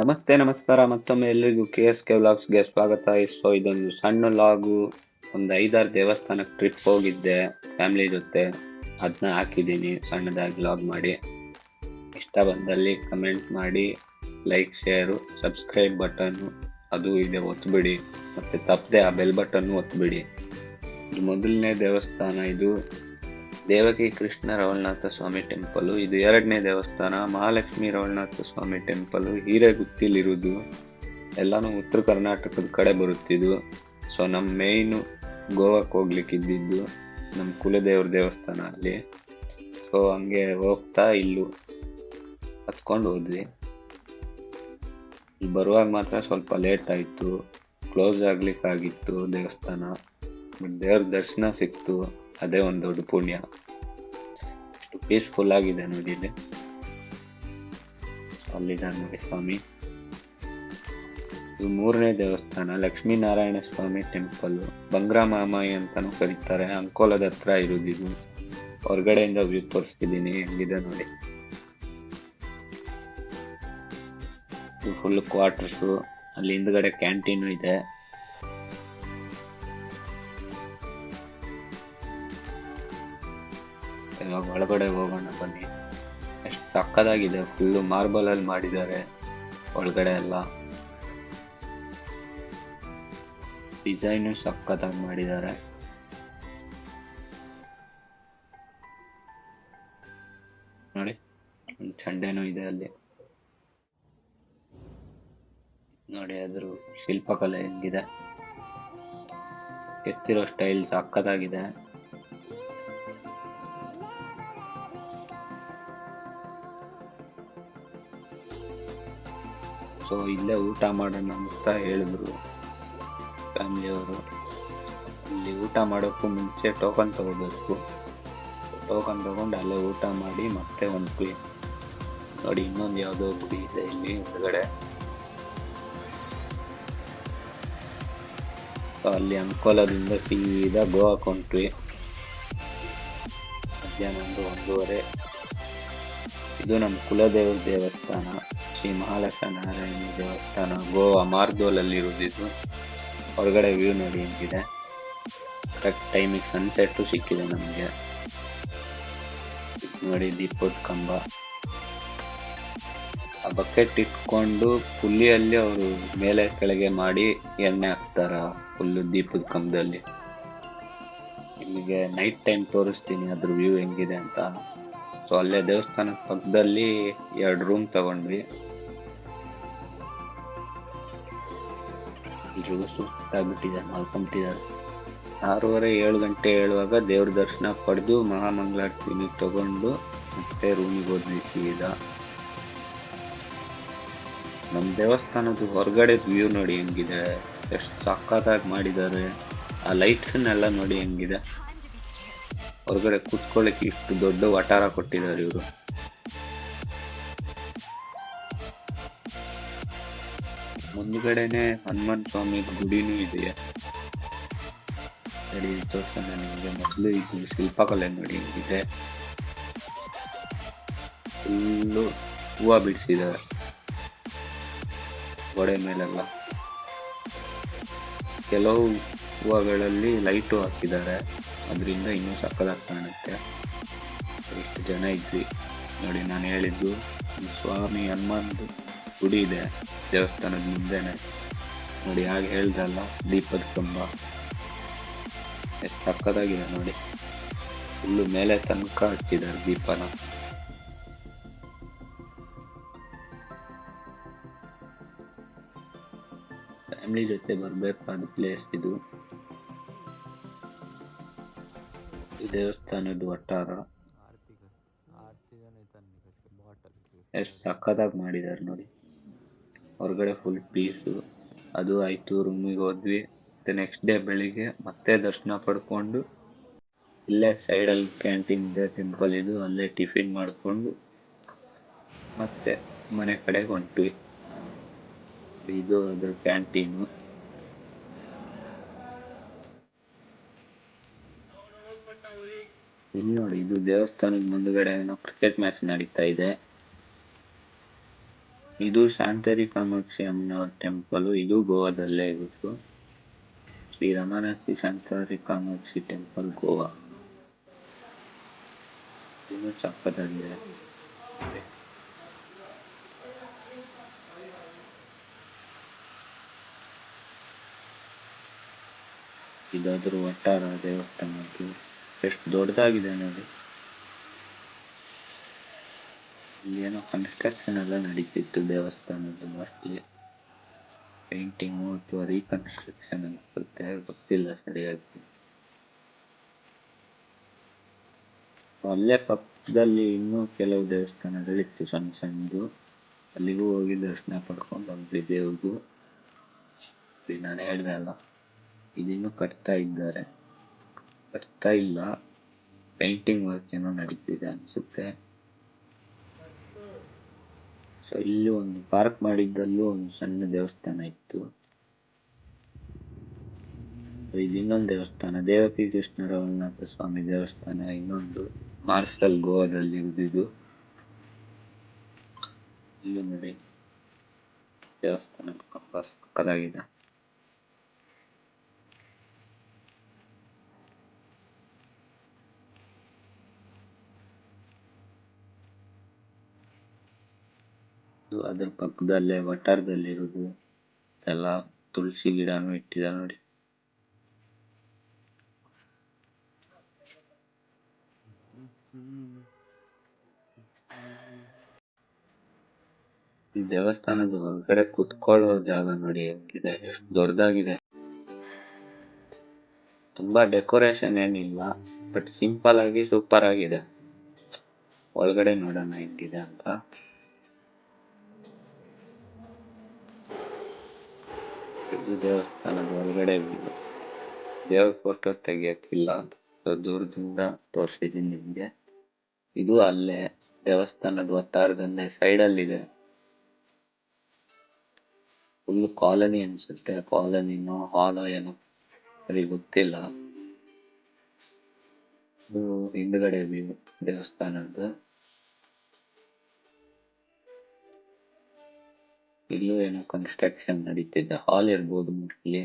ನಮಸ್ತೆ ನಮಸ್ಕಾರ ಮತ್ತೊಮ್ಮೆ ಎಲ್ರಿಗೂ KSK ವ್ಲಾಗ್ಸ್ಗೆ ಸ್ವಾಗತ. ಇದೊಂದು ಸಣ್ಣ ಲಾಗು. ಒಂದು 5-6 ದೇವಸ್ಥಾನಕ್ಕೆ ಟ್ರಿಪ್ ಹೋಗಿದ್ದೆ ಫ್ಯಾಮಿಲಿ ಜೊತೆ. ಅದನ್ನ ಹಾಕಿದ್ದೀನಿ ಸಣ್ಣದಾಗಿ ವ್ಲಾಗ್ ಮಾಡಿ. ಇಷ್ಟ ಬಂದಲ್ಲಿ ಕಮೆಂಟ್ ಮಾಡಿ, ಲೈಕ್, ಶೇರು, ಸಬ್ಸ್ಕ್ರೈಬ್ ಬಟನ್ನು ಅದು ಇದೆ ಒತ್ತುಬಿಡಿ. ಮತ್ತು ತಪ್ಪದೆ ಆ ಬೆಲ್ ಬಟನ್ನು ಒತ್ತುಬಿಡಿ. ಇದು ಮೊದಲನೇ ದೇವಸ್ಥಾನ. ಇದು ದೇವಕಿ ಕೃಷ್ಣ ರವಳನಾಥ ಸ್ವಾಮಿ ಟೆಂಪಲು. ಇದು 2ನೇ ದೇವಸ್ಥಾನ ಮಹಾಲಕ್ಷ್ಮಿ ರವಳನಾಥ ಸ್ವಾಮಿ ಟೆಂಪಲು, ಹಿರೇಗುತ್ತಿಲಿರುವುದು. ಎಲ್ಲಾನು ಉತ್ತರ ಕರ್ನಾಟಕದ ಕಡೆ ಬರುತ್ತಿದ್ದು. ಸೊ ನಮ್ಮ ಮೇಯ್ನು ಗೋವಾಕ್ಕೆ ಹೋಗ್ಲಿಕ್ಕಿದ್ದು ನಮ್ಮ ಕುಲದೇವ್ರ ದೇವಸ್ಥಾನ ಅಲ್ಲಿ. ಸೊ ಹಂಗೆ ಹೋಗ್ತಾ ಇಲ್ಲೂ ಹತ್ಕೊಂಡು ಹೋದ್ವಿ. ಇಲ್ಲಿ ಬರುವಾಗ ಮಾತ್ರ ಸ್ವಲ್ಪ ಲೇಟ್ ಆಯಿತು, ಕ್ಲೋಸ್ ಆಗ್ಲಿಕ್ಕಾಗಿತ್ತು ದೇವಸ್ಥಾನ. ದೇವ್ರ ದರ್ಶನ ಸಿಕ್ತು, ಅದೇ ಒಂದು ದೊಡ್ಡ ಪುಣ್ಯ. ಎಷ್ಟು ಪೀಸ್ಫುಲ್ ಆಗಿದೆ ನೋಡಿ ಇಲ್ಲಿ. ಅಲ್ಲಿದ್ದಾರೆ ನೋಡಿ ಸ್ವಾಮಿ. ಇದು 3ನೇ ದೇವಸ್ಥಾನ ಲಕ್ಷ್ಮೀನಾರಾಯಣ ಸ್ವಾಮಿ ಟೆಂಪಲ್. ಬಂಗ್ರಾ ಮಾಮಾಯಿ ಅಂತಾನು ಕರೀತಾರೆ. ಅಂಕೋಲದ ಹತ್ರ ಇರುವುದಿದು. ಹೊರಗಡೆಯಿಂದ ವ್ಯೂ ತೋರಿಸ್ತಿದ್ದೀನಿ, ಹೆಂಗಿದೆ ನೋಡಿ. ಇದು ಫುಲ್ ಕ್ವಾರ್ಟರ್ಸು. ಅಲ್ಲಿ ಹಿಂದ್ಗಡೆ ಕ್ಯಾಂಟೀನು ಇದೆ. ಇವಾಗ ಒಳಗಡೆ ಹೋಗೋಣ ಬನ್ನಿ. ಎಷ್ಟು ಸಕ್ಕದಾಗಿದೆ. ಫುಲ್ಲು ಮಾರ್ಬಲ್ ಅಲ್ಲಿ ಮಾಡಿದ್ದಾರೆ ಒಳಗಡೆ ಎಲ್ಲ. ಡಿಸೈನು ಸಕ್ಕತ್ತಾಗಿ ಮಾಡಿದ್ದಾರೆ. ನೋಡಿ, ಒಂದು ಚಂಡೆನೂ ಇದೆ ಅಲ್ಲಿ. ನೋಡಿ ಅದ್ರ ಶಿಲ್ಪಕಲೆ ಹೆಂಗಿದೆ, ಕೆತ್ತಿರೋ ಸ್ಟೈಲ್ ಸಕ್ಕತ್ತಾಗಿದೆ. ಸೊ ಇಲ್ಲೇ ಊಟ ಮಾಡೋಣ ಅಂತ ಹೇಳಿದ್ರು ಫ್ಯಾಮಿಲಿಯವರು. ಇಲ್ಲಿ ಊಟ ಮಾಡೋಕ್ಕೂ ಮುಂಚೆ ಟೋಕನ್ ತಗೋಬೇಕು. ಟೋಕನ್ ತಗೊಂಡು ಅಲ್ಲೇ ಊಟ ಮಾಡಿ ಮತ್ತೆ ಒಂದು ಕುಳಿ ನೋಡಿ, ಇನ್ನೊಂದು ಯಾವುದೋ ಗುಡಿ ಇದೆ ಇಲ್ಲಿ ಹೊರಗಡೆ. ಅಲ್ಲಿ ಅಂಕೋಲದಿಂದ ಸೀದಾ ಗೋವಾಕ್ಕೆ ಹೊಂಟ್ವಿ. ಮಧ್ಯಾಹ್ನ 1:30. ಇದು ನಮ್ಮ ಕುಲದೇವ್ರ ದೇವಸ್ಥಾನ, ಶ್ರೀ ಮಹಾಲಕ್ಷ್ಮೀ ನಾರಾಯಣ ದೇವಸ್ಥಾನ, ಗೋವಾ ಮಾರ್ಗೋಲಲ್ಲಿ ಇರುವುದಿದ್ದು. ಹೊರಗಡೆ ವ್ಯೂ ನೋಡಿ ಹೆಂಗಿದೆ. ಕರೆಕ್ಟ್ ಟೈಮಿಗೆ ಸನ್ಸೆಟ್ಟು ಸಿಕ್ಕಿದೆ ನಮಗೆ. ನೋಡಿ ದೀಪದ ಕಂಬ. ಆ ಬಕೆಟ್ ಇಟ್ಕೊಂಡು ಪುಲ್ಲಿಯಲ್ಲಿ ಅವರು ಮೇಲೆ ಕೆಳಗೆ ಮಾಡಿ ಎಣ್ಣೆ ಹಾಕ್ತಾರ ಫುಲ್ಲು ದೀಪದ ಕಂಬದಲ್ಲಿ. ಇಲ್ಲಿಗೆ ನೈಟ್ ಟೈಮ್ ತೋರಿಸ್ತೀನಿ ಅದ್ರ ವ್ಯೂ ಹೆಂಗಿದೆ ಅಂತ. ಸೊ ಅಲ್ಲೇ ದೇವಸ್ಥಾನದ ಪಕ್ಕದಲ್ಲಿ 2 ರೂಮ್ ತಗೊಂಡ್ವಿ. ಎಲ್ರಿಗೂ ಸುಸ್ತಾಗ್ಬಿಟ್ಟಿದೆ, ಮಲ್ಕೊಂಬಿಟ್ಟಿದ್ದಾರೆ. 6:30-7 ಗಂಟೆ ಹೇಳುವಾಗ ದೇವ್ರ ದರ್ಶನ ಪಡೆದು ಮಹಾಮಂಗಳಾರತಿನ ತಗೊಂಡು ಮತ್ತೆ ರೂಮಿಗೆ ಹೋದ್ವಿ ಸೀದಾ. ನಮ್ಮ ದೇವಸ್ಥಾನದ ಹೊರಗಡೆ ವ್ಯೂ ನೋಡಿ ಹೆಂಗಿದೆ, ಎಷ್ಟು ಸಕ್ಕತ್ತಾಗಿ ಮಾಡಿದ್ದಾರೆ. ಆ ಲೈಟ್ಸನ್ನೆಲ್ಲ ನೋಡಿ ಹೆಂಗಿದೆ. ಹೊರಗಡೆ ಕೂತ್ಕೊಳ್ಳಿಕ್ಕೆ ಇಷ್ಟು ದೊಡ್ಡ ವಟಾರ ಕೊಟ್ಟಿದ್ದಾರೆ ಇವರು. ಮುಂದ್ಗಡೆನೆ ಹನುಮಾನ್ ಸ್ವಾಮಿ ಗುಡಿನೂ ಇದೆಯಾ. ಸರಿ ತೋರ್ಸೋಣ ನಿಮಗೆ. ಮೊದಲು ಇದು ಶಿಲ್ಪಕಲೆ ನೋಡಿ ಹೆಂಗಿದೆ. ಫುಲ್ಲು ಹೂವು ಬಿಡಿಸಿದ್ದಾರೆ ಗೋಡೆ ಮೇಲೆಲ್ಲ. ಕೆಲವು ಹೂವುಗಳಲ್ಲಿ ಲೈಟು ಹಾಕಿದ್ದಾರೆ, ಅದರಿಂದ ಇನ್ನೂ ಸಕ್ಕದಾಗಿ ಕಾಣುತ್ತೆ. ಎಷ್ಟು ಜನ ಇದ್ವಿ ನೋಡಿ. ನಾನು ಹೇಳಿದ್ದು ಸ್ವಾಮಿ ಹನುಮಾನ್ ಗುಡಿ ಇದೆ ದೇವಸ್ಥಾನದ ಮುಂದೆನೆ ನೋಡಿ. ಹಾಗೆ ಹೇಳ್ದಲ್ಲ, ದೀಪದ ಕಂಬ ಎಷ್ಟು ಸಕ್ಕದಾಗಿದೆ ನೋಡಿ. ಫುಲ್ಲು ಮೇಲೆ ತನಕ ಹಚ್ಚಿದ್ದಾರೆ ದೀಪನ. ಫ್ಯಾಮಿಲಿ ಜೊತೆ ಬರಬೇಕಾದ ಪ್ಲೇಸ್ ಇದು. ದೇವಸ್ಥಾನದ ವಟಾರ ಎಷ್ಟು ಸಕ್ಕತ್ತಾಗಿ ಮಾಡಿದ್ದಾರೆ ನೋಡಿ. ಹೊರಗಡೆ ಫುಲ್ ಪೀಸು. ಅದು ಆಯಿತು, ರೂಮಿಗೆ ಹೋದ್ವಿ. ಮತ್ತು ನೆಕ್ಸ್ಟ್ ಡೇ ಬೆಳಿಗ್ಗೆ ಮತ್ತೆ ದರ್ಶನ ಪಡ್ಕೊಂಡು ಇಲ್ಲೇ ಸೈಡಲ್ಲಿ ಕ್ಯಾಂಟೀನ್ ಇದೆ ಟೆಂಪಲ್ ಇದು, ಅಲ್ಲೇ ಟಿಫಿನ್ ಮಾಡಿಕೊಂಡು ಮತ್ತೆ ಮನೆ ಕಡೆಗೆ ಹೊಂಟ್ವಿ. ಇದು ಅದ್ರ ಕ್ಯಾಂಟೀನು. ಇಲ್ಲಿ ನೋಡಿ, ಇದು ದೇವಸ್ಥಾನದ ಮುಂದ್ಗಡೆ ಏನೋ ಕ್ರಿಕೆಟ್ ಮ್ಯಾಚ್ ನಡೀತಾ ಇದೆ. ಇದು ಶಾಂತರಿ ಕಾಮಾಕ್ಷಿ ಅಮ್ಮನವ್ರ ಟೆಂಪಲ್. ಇದು ಗೋವಾದಲ್ಲೇ ಇರೋದು. ಶ್ರೀ ರಮಾನಾಥಿ ಶಾಂತರಿ ಕಾಮಾಕ್ಷಿ ಟೆಂಪಲ್, ಗೋವಾ. ಇದು ಸಕ್ಕತ್ತಾಗಿದೆ. ಇದಾದ್ರೂ ಒಟ್ಟಾರ ದೇವಸ್ಥಾನದ್ದು ಎಷ್ಟು ದೊಡ್ಡದಾಗಿದೆ ನೋಡಿ. ಇಲ್ಲೇನೋ ಕನ್ಸ್ಟ್ರಕ್ಷನ್ ಎಲ್ಲ ನಡೀತಿತ್ತು ದೇವಸ್ಥಾನದ್ದು. ಮೋಸ್ಟ್ಲಿ ಪೇಂಟಿಂಗು ಅಥವಾ ರೀಕನ್ಸ್ಟ್ರಕ್ಷನ್ ಅನಿಸುತ್ತೆ, ಗೊತ್ತಿಲ್ಲ ಸರಿಯಾಗಿ. ಅಲ್ಲೇ ಪಕ್ಕದಲ್ಲಿ ಇನ್ನೂ ಕೆಲವು ದೇವಸ್ಥಾನಗಳಿತ್ತು ಸಣ್ಣ ಸಣ್ಣದು. ಅಲ್ಲಿಗೂ ಹೋಗಿ ದರ್ಶನ ಪಡ್ಕೊಂಡು ಬಂದ್ವಿ ದೇವ್ರಿಗೂ. ನಾನು ಹೇಳ್ದೆ ಅಲ್ಲ, ಇದಿನ್ನೂ ಕಟ್ತಾ ಇಲ್ಲ, ಪೇಂಟಿಂಗ್ ವರ್ಕ್ ಏನೋ ನಡೀತಿದೆ ಅನ್ಸುತ್ತೆ. ಸೊ ಇಲ್ಲಿ ಒಂದು ಪಾರ್ಕ್ ಮಾಡಿದ್ದಲ್ಲೂ ಒಂದು ಸಣ್ಣ ದೇವಸ್ಥಾನ ಇತ್ತು. ಇದು ಇನ್ನೊಂದು ದೇವಸ್ಥಾನ, ದೇವಕಿ ಕೃಷ್ಣ ರಘುನಾಥ ಸ್ವಾಮಿ ದೇವಸ್ಥಾನ. ಇನ್ನೊಂದು ಮಾರ್ಸಲ್, ಗೋವಾದಲ್ಲಿ ಇರುವುದು. ಇಲ್ಲಿ ನೋಡಿ ದೇವಸ್ಥಾನ ತುಂಬಾ ಸಕ್ಕತ್ತಾಗಿದೆ. ಅದ್ರ ಪಕ್ಕದಲ್ಲೇ ವಟಾರದಲ್ಲಿರುವುದು ಎಲ್ಲ ತುಳಸಿ ಗಿಡನೂ ಇಟ್ಟಿದೆ ನೋಡಿ. ಈ ದೇವಸ್ಥಾನದ ಒಳಗಡೆ ಕುತ್ಕೊಳ್ಳೋ ಜಾಗ ನೋಡಿ ಹೆಂಗಿದೆ, ದೊಡ್ಡದಾಗಿದೆ. ತುಂಬಾ ಡೆಕೋರೇಷನ್ ಏನಿಲ್ಲ, ಬಟ್ ಸಿಂಪಲ್ ಆಗಿ ಸೂಪರ್ ಆಗಿದೆ. ಒಳಗಡೆ ನೋಡೋಣ ಹೆಂಗಿದೆ ಅಂತ. ಇದು ದೇವಸ್ಥಾನದ ಒಳಗಡೆ ದೇವ್ರ ಫೋಟೋ ತೆಗಿಯಕ್ಕಿಲ್ಲ, ದೂರದಿಂದ ತೋರಿಸಿದೀನಿ ನಿಮ್ಗೆ. ಇದು ಅಲ್ಲೇ ದೇವಸ್ಥಾನದ ವಟಾರದಲ್ಲೇ ಸೈಡಲ್ಲಿದೆ. ಫುಲ್ ಕಾಲನಿ ಅನ್ಸುತ್ತೆ, ಕಾಲನಿನೋ ಹಾಲೋ ಏನೋ ಸರಿ ಗೊತ್ತಿಲ್ಲ. ಇದು ಹಿಂದ್ಗಡೆ ವ್ಯೂ ದೇವಸ್ಥಾನದ್ದು. ಇಲ್ಲೂ ಏನೋ ಕನ್ಸ್ಟ್ರಕ್ಷನ್ ನಡೀತಿದೆ, ಹಾಲ್ ಇರ್ಬೋದು ಮೋಸ್ಟ್ಲಿ.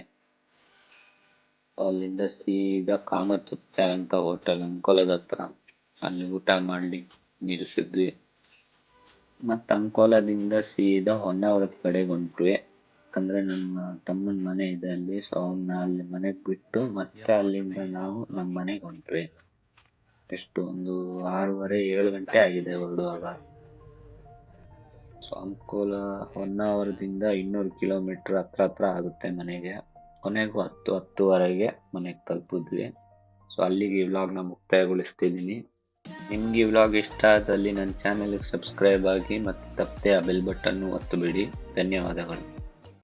ಅಲ್ಲಿಂದ ಸೀದಾ ಕಾಮತುತ್ತ ಅಂತ ಹೋಟೆಲ್ ಅಂಕೋಲದ ಹತ್ರ, ಅಲ್ಲಿ ಊಟ ಮಾಡ್ಲಿ ನಿಲ್ಸಿದ್ವಿ. ಮತ್ತೆ ಅಂಕೋಲದಿಂದ ಸೀದಾ ಹೊನ್ನಾವರದ ಕಡೆಗೆ ಹೊಂಟ್ವಿ. ಯಾಕಂದ್ರೆ ನನ್ನ ತಮ್ಮನ ಮನೆ ಇದೆ ಅಲ್ಲಿ. ಸೊ ಅವನ್ನ ಅಲ್ಲಿ ಮನೆಗೆ ಬಿಟ್ಟು ಮತ್ತೆ ಅಲ್ಲಿಂದ ನಾವು ನಮ್ಮ ಮನೆಗೆ ಹೊಂಟ್ವಿ. ಎಷ್ಟು ಒಂದು 6:30 7 ಗಂಟೆ ಆಗಿದೆ ಹೊರಡುವಾಗ. ಸೊ ಅಂಕೋಲ ಹೊನ್ನಾವರದಿಂದ 200 ಕಿಲೋಮೀಟರ್ ಹತ್ರ ಆಗುತ್ತೆ ಮನೆಗೆ. ಕೊನೆಗೂ 10-10:30ಗೆ ಮನೆಗೆ ತಲುಪಿದ್ವಿ. ಸೊ ಅಲ್ಲಿಗೆ ಈ ವ್ಲಾಗ್ನ ಮುಕ್ತಾಯಗೊಳಿಸ್ತಿದ್ದೀನಿ. ನಿಮ್ಗೆ ಈ ವ್ಲಾಗ್ ಇಷ್ಟ ಆದಲ್ಲಿ ನನ್ನ ಚಾನೆಲ್ಗೆ ಸಬ್ಸ್ಕ್ರೈಬ್ ಆಗಿ ಮತ್ತು ತಪ್ಪದೆ ಆ ಬೆಲ್ ಬಟನ್ನು ಒತ್ತುಬಿಡಿ. ಧನ್ಯವಾದಗಳು.